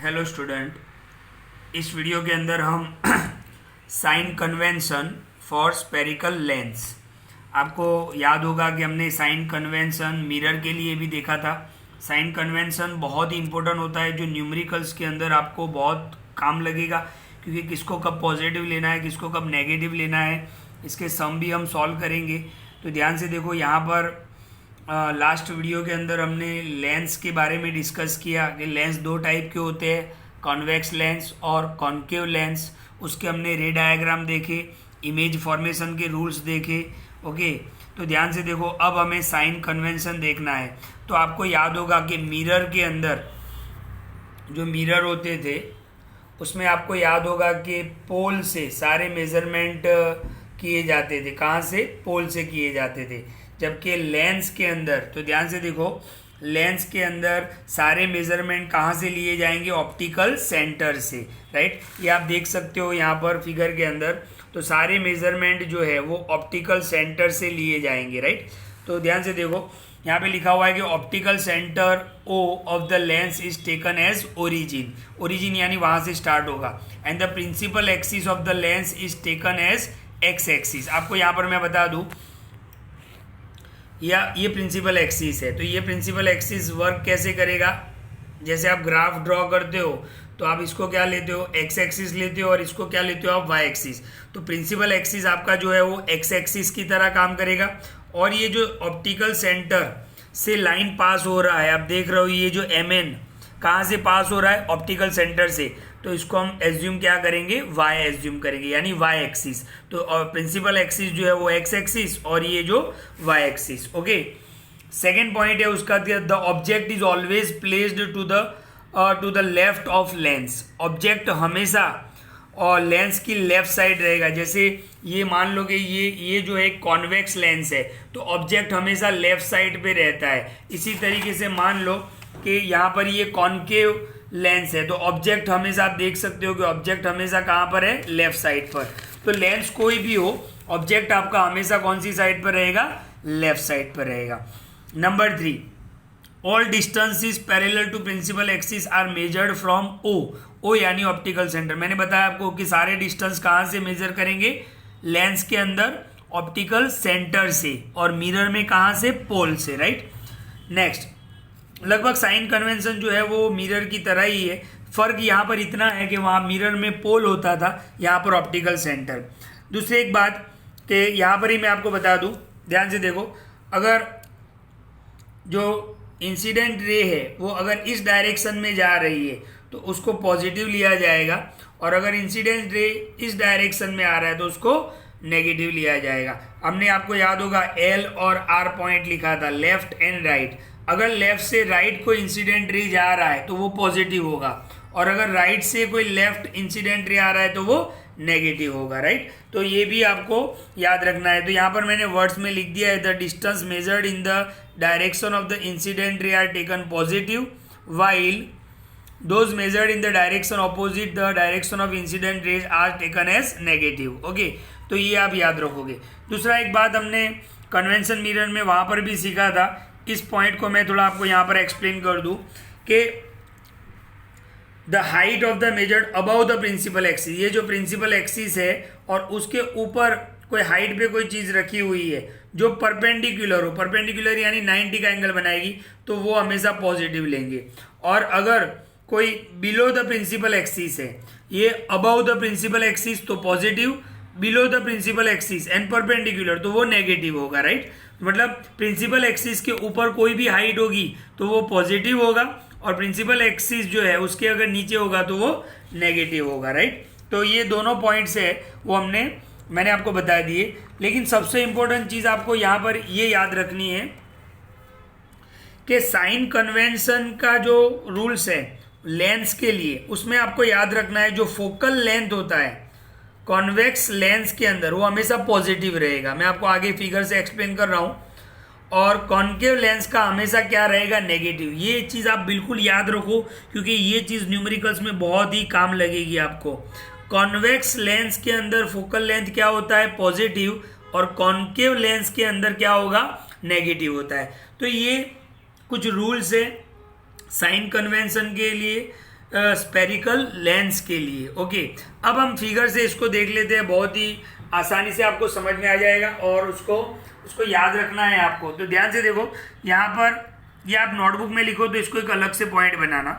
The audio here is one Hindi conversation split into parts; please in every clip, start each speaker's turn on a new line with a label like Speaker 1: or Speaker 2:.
Speaker 1: हेलो स्टूडेंट, इस वीडियो के अंदर हम sign convention for spherical lens. आपको याद होगा कि हमने साइन कन्वेंशन मिरर के लिए भी देखा था। साइन कन्वेंशन बहुत ही इंपॉर्टेंट होता है, जो न्यूमेरिकल्स के अंदर आपको बहुत काम लगेगा, क्योंकि किसको कब पॉजिटिव लेना है, किसको कब नेगेटिव लेना है, इसके सम भी हम सॉल्व करेंगे। तो ध्यान से देखो, यहाँ पर लास्ट वीडियो के अंदर हमने लेंस के बारे में डिस्कस किया कि लेंस दो टाइप के होते हैं, कॉन्वेक्स लेंस और कॉन्केव लेंस। उसके हमने रे डायग्राम देखे, इमेज फॉर्मेशन के रूल्स देखे। ओके, तो ध्यान से देखो, अब हमें साइन कन्वेंशन देखना है। तो आपको याद होगा कि मिरर के अंदर जो मिरर होते थे उसमें आपको याद होगा कि पोल से सारे मेजरमेंट किए जाते थे। कहाँ से? पोल से किए जाते थे। जबकि लेंस के अंदर, तो ध्यान से देखो, लेंस के अंदर सारे मेजरमेंट कहाँ से लिए जाएंगे? ऑप्टिकल सेंटर से, राइट। ये आप देख सकते हो यहाँ पर फिगर के अंदर। तो सारे मेजरमेंट जो है वो ऑप्टिकल सेंटर से लिए जाएंगे, राइट। तो ध्यान से देखो, यहाँ पे लिखा हुआ है कि optical centre O of the lens is taken as origin. Origin यानी वहां से स्टार्ट होगा। And the principal axis of the lens is taken as x axis. आपको यहाँ पर मैं बता दूं, या ये प्रिंसिपल एक्सिस है। तो ये प्रिंसिपल एक्सिस वर्क कैसे करेगा? जैसे आप ग्राफ ड्रॉ करते हो तो आप इसको क्या लेते हो? एक्स एक्सिस लेते हो, और इसको क्या लेते हो आप? Y axis. तो प्रिंसिपल एक्सिस आपका जो है वो एक्स एक्सिस की तरह काम करेगा। और ये जो ऑप्टिकल सेंटर से लाइन पास हो रहा है, आप देख रहे हो, ये जो एम एन कहाँ से पास हो रहा है? ऑप्टिकल सेंटर से। तो इसको हम एज्यूम क्या करेंगे? वाई एज्यूम करेंगे, यानी वाई एक्सिस। तो प्रिंसिपल एक्सिस जो है वो एक्स एक्सिस, और ये जो y axis. Okay, second point है उसका, the object is always placed to the left of lens. Object हमेशा और लेंस की लेफ्ट साइड रहेगा। जैसे ये मान लो कि ये जो है कॉन्वेक्स लेंस है, तो ऑब्जेक्ट हमेशा लेफ्ट साइड पे रहता है। इसी तरीके से मान लो कि यहाँ पर ये कॉन्केव लेंस है, तो ऑब्जेक्ट हमेशा, आप देख सकते हो कि ऑब्जेक्ट हमेशा कहाँ पर है? लेफ्ट साइड पर। तो लेंस कोई भी हो, ऑब्जेक्ट आपका हमेशा कौन सी साइड पर रहेगा? लेफ्ट साइड पर रहेगा। Number 3, all distances parallel to principal axis are measured from O. O यानी ऑप्टिकल सेंटर। मैंने बताया आपको कि सारे डिस्टेंस कहाँ से मेजर करेंगे? लेंस के अंदर ऑप्टिकल सेंटर से, और मिरर में कहाँ से? पोल से, राइट। नेक्स्ट, लगभग साइन कन्वेंशन जो है वो मिरर की तरह ही है। फर्क यहाँ पर इतना है कि वहाँ मिरर में पोल होता था, यहाँ पर ऑप्टिकल सेंटर। दूसरी एक बात कि यहाँ पर ही मैं आपको बता दूँ, ध्यान से देखो, अगर जो इंसिडेंट रे है वो अगर इस डायरेक्शन में जा रही है तो उसको पॉजिटिव लिया जाएगा, और अगर इंसिडेंट रे इस डायरेक्शन में आ रहा है तो उसको नेगेटिव लिया जाएगा। हमने, आपको याद होगा, एल और आर पॉइंट लिखा था, लेफ्ट एंड राइट। अगर लेफ्ट से राइट कोई इंसिडेंट रे जा रहा है तो वो पॉजिटिव होगा, और अगर राइट से कोई लेफ्ट इंसिडेंट रे आ रहा है तो वो नेगेटिव होगा, राइट। तो ये भी आपको याद रखना है। तो यहाँ पर मैंने वर्ड्स में लिख दिया है, the distance measured in the direction of the incident ray are taken positive, while those measured in the direction opposite the direction of incident rays are taken as negative. Okay, तो ये आप याद रखोगे। दूसरा एक बात हमने कन्वेंशन मिरर में वहाँ पर भी सीखा था, इस पॉइंट को मैं थोड़ा आपको यहाँ पर एक्सप्लेन कर दूँ कि the height of the measured above the principal axis. ये जो प्रिंसिपल एक्सिस है और उसके ऊपर कोई हाइट पे कोई चीज़ रखी हुई है जो परपेंडिकुलर हो, परपेंडिकुलर यानी 90 का एंगल बनाएगी, तो वो हमेशा पॉजिटिव लेंगे। और अगर कोई बिलो द प्रिंसिपल एक्सिस है, ये अबाउ द प्रिंसिपल एक्सिस तो positive, below the principal axis and perpendicular तो वो नेगेटिव होगा, राइट। मतलब प्रिंसिपल एक्सिस के ऊपर कोई भी हाइट होगी तो वो पॉजिटिव होगा, और प्रिंसिपल एक्सिस जो है उसके अगर नीचे होगा तो वो नेगेटिव होगा, राइट। तो ये दोनों पॉइंट्स है वो मैंने आपको बता दिए। लेकिन सबसे इंपॉर्टेंट चीज़ आपको यहाँ पर ये याद रखनी है कि साइन कन्वेंशन का जो रूल्स है लेंस के लिए, उसमें आपको याद रखना है जो फोकल लेंथ होता है कॉन्वेक्स लेंस के अंदर वो हमेशा पॉजिटिव रहेगा। मैं आपको आगे फिगर से एक्सप्लेन कर रहा हूँ। और कॉन्केव लेंस का हमेशा क्या रहेगा? नेगेटिव। ये चीज़ आप बिल्कुल याद रखो, क्योंकि ये चीज़ न्यूमेरिकल्स में बहुत ही काम लगेगी आपको। कॉन्वेक्स लेंस के अंदर फोकल लेंथ क्या होता है? पॉजिटिव, और कॉन्केव लेंस के अंदर क्या होगा? नेगेटिव होता है। तो ये कुछ रूल्स है साइन कन्वेंशन के लिए, स्पेरिकल लेंस के लिए। ओके, अब हम फिगर से इसको देख लेते हैं, बहुत ही आसानी से आपको समझ में आ जाएगा और उसको याद रखना है आपको। तो ध्यान से देखो, यहाँ पर ये आप नोटबुक में लिखो तो इसको एक अलग से पॉइंट बनाना।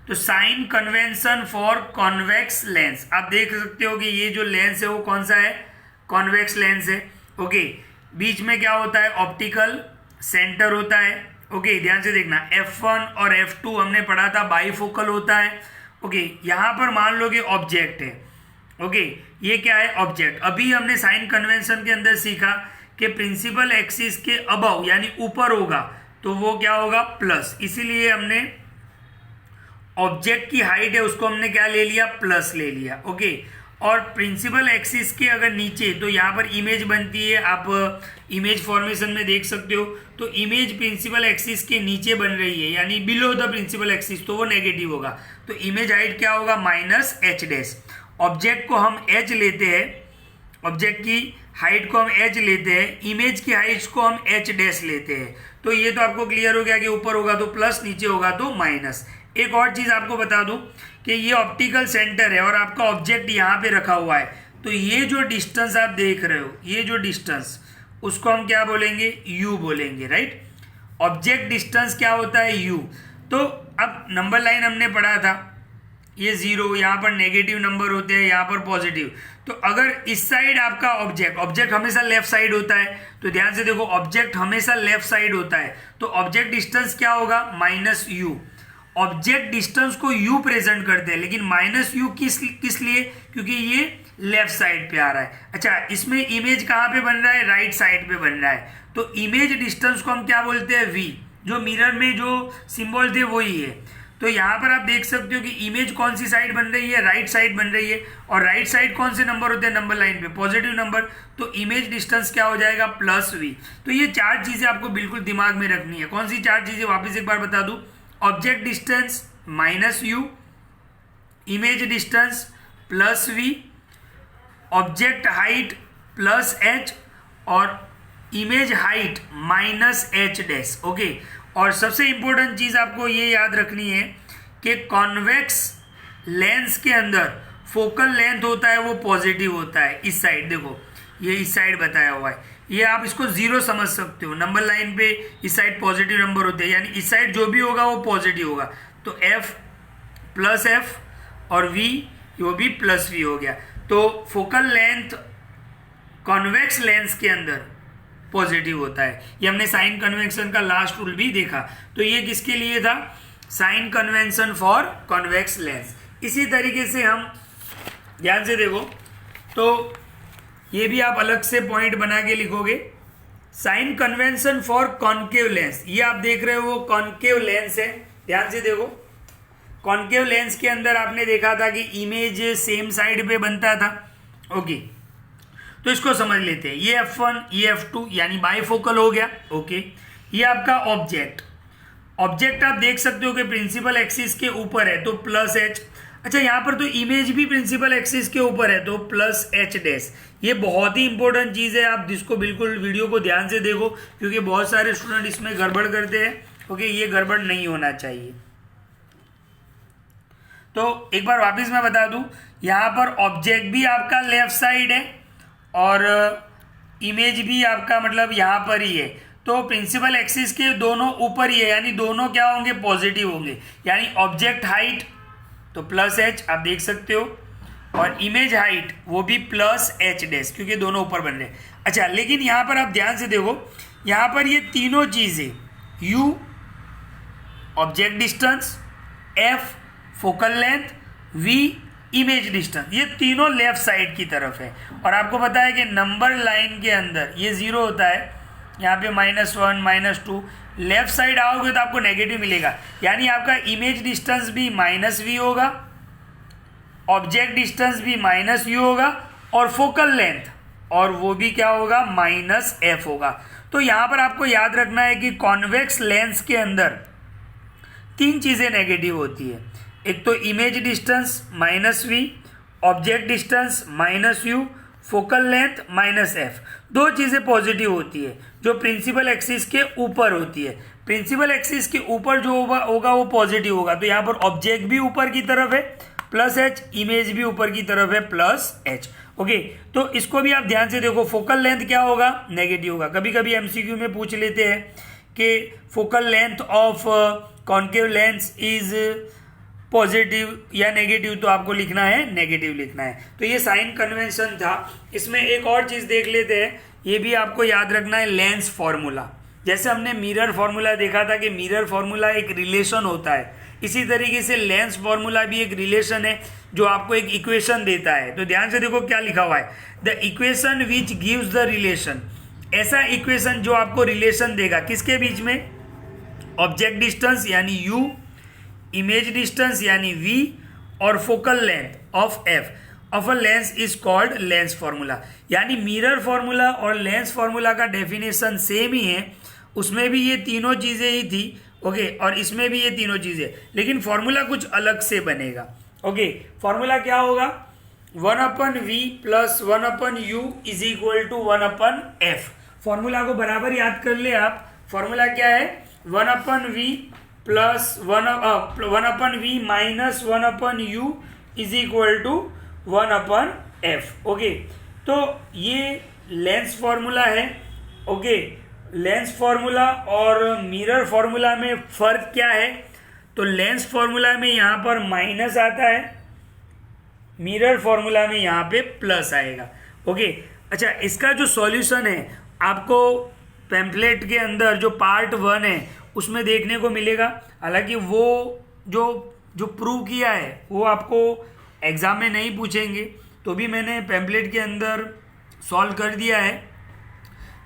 Speaker 1: तो sign convention for convex lens, आप देख सकते हो कि ये जो लेंस है वो कौन सा है, कॉन्वेक्स लेंस है। ओके, बीच में क्या होता है, ऑप्टिकल सेंटर होता है। ओके, ध्यान से देखना, F1 और F2 हमने पढ़ा था बाइफोकल होता है। ओके, यहाँ पर मान लो कि ऑब्जेक्ट है। ओके, ये क्या है, ऑब्जेक्ट। अभी हमने साइन कन्वेंशन के अंदर सीखा कि प्रिंसिपल एक्सिस के अबव यानी ऊपर होगा तो वो क्या होगा, प्लस। इसीलिए हमने ऑब्जेक्ट की हाइट है उसको हमने क्या ले लिया, प्लस ले लिया। ओके, और प्रिंसिपल एक्सिस के अगर नीचे तो यहाँ पर इमेज बनती है, आप इमेज फॉर्मेशन में देख सकते हो। तो इमेज प्रिंसिपल एक्सिस के नीचे बन रही है यानी बिलो द प्रिंसिपल एक्सिस, तो वो नेगेटिव होगा। तो इमेज हाइट क्या होगा, माइनस एच डैश। ऑब्जेक्ट को हम एच लेते हैं, ऑब्जेक्ट की हाइट को हम एच लेते हैं, इमेज की हाइट को हम एच डैश लेते हैं। तो ये तो आपको क्लियर हो गया कि ऊपर होगा तो प्लस, नीचे होगा तो माइनस। एक और चीज आपको बता दूं कि ये ऑप्टिकल सेंटर है और आपका ऑब्जेक्ट यहाँ पे रखा हुआ है। तो ये जो डिस्टेंस आप देख रहे हो, ये जो डिस्टेंस, उसको हम क्या बोलेंगे, यू बोलेंगे, राइट। ऑब्जेक्ट डिस्टेंस क्या होता है, यू। तो अब नंबर लाइन हमने पढ़ा था, ये जीरो, यहाँ पर नेगेटिव नंबर होते हैं, यहाँ पर पॉजिटिव। तो अगर इस साइड आपका ऑब्जेक्ट हमेशा लेफ्ट साइड होता है, तो ध्यान से देखो, ऑब्जेक्ट हमेशा लेफ्ट साइड होता है, तो ऑब्जेक्ट डिस्टेंस क्या होगा, माइनस यू। ऑब्जेक्ट डिस्टेंस को यू प्रेजेंट करते हैं, लेकिन माइनस यू किस लिए, क्योंकि ये लेफ्ट साइड पे आ रहा है। अच्छा, इसमें इमेज कहाँ पे बन रहा है, राइट साइड पे बन रहा है। तो इमेज डिस्टेंस को हम क्या बोलते हैं, वी। जो मिरर में जो सिंबल थे वही है। तो यहाँ पर आप देख सकते हो कि इमेज कौन सी साइड बन रही है, राइट साइड बन रही है। और राइट साइड कौन से नंबर होते हैं, नंबर लाइन पे पॉजिटिव नंबर। तो इमेज डिस्टेंस क्या हो जाएगा, प्लस वी। तो ये चार चीजें आपको बिल्कुल दिमाग में रखनी है। कौन सी चार चीजें, वापस एक बार बता दूं, object distance minus U, image distance plus V, object height plus H, और image height minus H dash. Okay, और सबसे इंपॉर्टेंट चीज आपको ये याद रखनी है कि कॉन्वेक्स लेंस के अंदर फोकल लेंथ होता है वो पॉजिटिव होता है। इस साइड देखो, ये इस साइड बताया हुआ है, ये आप इसको जीरो समझ सकते हो। नंबर लाइन पे इस साइड पॉजिटिव नंबर होते हैं, यानी इस साइड जो भी होगा वो पॉजिटिव होगा। तो एफ प्लस एफ और वी, वो भी प्लस वी हो गया। तो फोकल लेंथ कॉन्वेक्स लेंस के अंदर पॉजिटिव होता है। ये हमने साइन कन्वेंशन का लास्ट रूल भी देखा। तो ये किसके लिए था, sign convention for convex lens. इसी तरीके से हम ध्यान से देखो, तो ये भी आप अलग से पॉइंट बना के लिखोगे, sign convention for concave lens. ये आप देख रहे हो वो कॉन्केव लेंस है। ध्यान से देखो, कॉन्केव लेंस के अंदर आपने देखा था कि इमेज सेम साइड पे बनता था। ओके, तो इसको समझ लेते हैं। ये F1, ये F2 यानी बाइफोकल हो गया। ओके, ये आपका ऑब्जेक्ट आप देख सकते हो कि प्रिंसिपल एक्सिस के ऊपर है तो प्लस एच। अच्छा, यहाँ पर तो इमेज भी प्रिंसिपल एक्सिस के ऊपर है तो प्लस एच डैश। ये बहुत ही इंपॉर्टेंट चीज़ है, आप जिसको बिल्कुल वीडियो को ध्यान से देखो, क्योंकि बहुत सारे स्टूडेंट इसमें गड़बड़ करते हैं। ओके, ये गड़बड़ नहीं होना चाहिए। तो एक बार वापस मैं बता दूं, यहाँ पर ऑब्जेक्ट भी आपका लेफ्ट साइड है और इमेज भी आपका मतलब यहाँ पर ही है। तो प्रिंसिपल एक्सिस के दोनों ऊपर ही है, यानी दोनों क्या होंगे, पॉजिटिव होंगे। यानी ऑब्जेक्ट हाइट तो प्लस एच, आप देख सकते हो, और इमेज हाइट वो भी प्लस एच डैश, क्योंकि दोनों ऊपर बन रहे हैं। अच्छा, लेकिन यहाँ पर आप ध्यान से देखो, यहाँ पर ये तीनों चीज़ें, u object distance, f focal length, v image distance, ये तीनों लेफ्ट साइड की तरफ है। और आपको पता है कि नंबर लाइन के अंदर ये जीरो होता है, यहाँ पे -1 -2, लेफ्ट साइड आओगे तो आपको नेगेटिव मिलेगा। यानी आपका इमेज डिस्टेंस भी माइनस वी होगा, ऑब्जेक्ट डिस्टेंस भी माइनस यू होगा, और फोकल लेंथ और वो भी क्या होगा, माइनस एफ होगा। तो यहाँ पर आपको याद रखना है कि कॉन्वेक्स लेंस के अंदर तीन चीज़ें नेगेटिव होती है। एक तो image distance minus v, object distance minus u, focal length minus f, दो चीज़ें पॉजिटिव होती है जो प्रिंसिपल एक्सिस के ऊपर होती है। प्रिंसिपल एक्सिस के ऊपर जो होगा वो पॉजिटिव होगा, तो यहाँ पर ऑब्जेक्ट भी ऊपर की तरफ है प्लस एच, इमेज भी ऊपर की तरफ है प्लस एच। ओके, तो इसको भी आप ध्यान से देखो, फोकल लेंथ क्या होगा, नेगेटिव होगा। कभी कभी एमसीक्यू में पूछ लेते हैं कि focal length of concave lens is positive या नेगेटिव, तो आपको लिखना है नेगेटिव लिखना है। तो ये साइन कन्वेंशन था। इसमें एक और चीज़ देख लेते हैं, ये भी आपको याद रखना है, लेंस फॉर्मूला। जैसे हमने मिरर फॉर्मूला देखा था कि मिरर फॉर्मूला एक रिलेशन होता है, इसी तरीके से लेंस फॉर्मूला भी एक रिलेशन है जो आपको एक इक्वेशन देता है। तो ध्यान से देखो क्या लिखा हुआ है, the equation which gives the relation, ऐसा इक्वेशन जो आपको रिलेशन देगा किसके बीच में, ऑब्जेक्ट डिस्टेंस यानी u, इमेज डिस्टेंस यानी v और focal length of f of a lens is called lens formula. यानी मिरर फॉर्मूला और लेंस फॉर्मूला का डेफिनेशन सेम ही है, उसमें भी ये तीनों चीज़ें ही थी। ओके, और इसमें भी ये तीनों चीज़ें, लेकिन फॉर्मूला कुछ अलग से बनेगा। ओके, फॉर्मूला क्या होगा, 1/v plus 1/u is equal to 1/f। Formula को बराबर याद कर ले आप, फॉर्मूला क्या है, 1/v plus 1/v minus 1/u is equal to 1/f। Okay, तो ये लेंस फॉर्मूला है। ओके, लेंस फॉर्मूला और मिरर फॉर्मूला में फर्क क्या है, तो लेंस फॉर्मूला में यहाँ पर माइनस आता है, मिरर फॉर्मूला में यहाँ पे प्लस आएगा। ओके, अच्छा, इसका जो सॉल्यूशन है आपको पैम्फलेट के अंदर जो पार्ट 1 है उसमें देखने को मिलेगा। हालांकि वो जो प्रूव किया है वो आपको एग्जाम में नहीं पूछेंगे, तो भी मैंने पैम्फलेट के अंदर सॉल्व कर दिया है।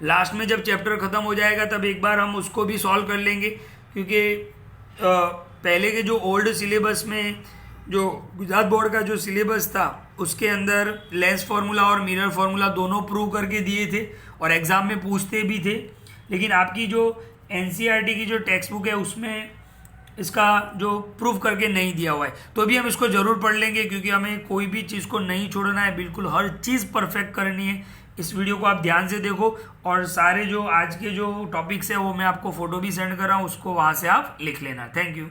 Speaker 1: लास्ट में जब चैप्टर ख़त्म हो जाएगा तब एक बार हम उसको भी सॉल्व कर लेंगे, क्योंकि पहले के जो ओल्ड सिलेबस में जो गुजरात बोर्ड का जो सिलेबस था उसके अंदर लेंस फार्मूला और मिरर फार्मूला दोनों प्रूव करके दिए थे और एग्ज़ाम में पूछते भी थे। लेकिन आपकी जो एनसीईआरटी की जो टेक्स्ट बुक है उसमें इसका जो प्रूफ करके नहीं दिया हुआ है, तो भी हम इसको ज़रूर पढ़ लेंगे, क्योंकि हमें कोई भी चीज़ को नहीं छोड़ना है, बिल्कुल हर चीज़ परफेक्ट करनी है। इस वीडियो को आप ध्यान से देखो और सारे जो आज के जो टॉपिक्स है वो मैं आपको फ़ोटो भी सेंड कर रहा हूँ, उसको वहाँ से आप लिख लेना। Thank you.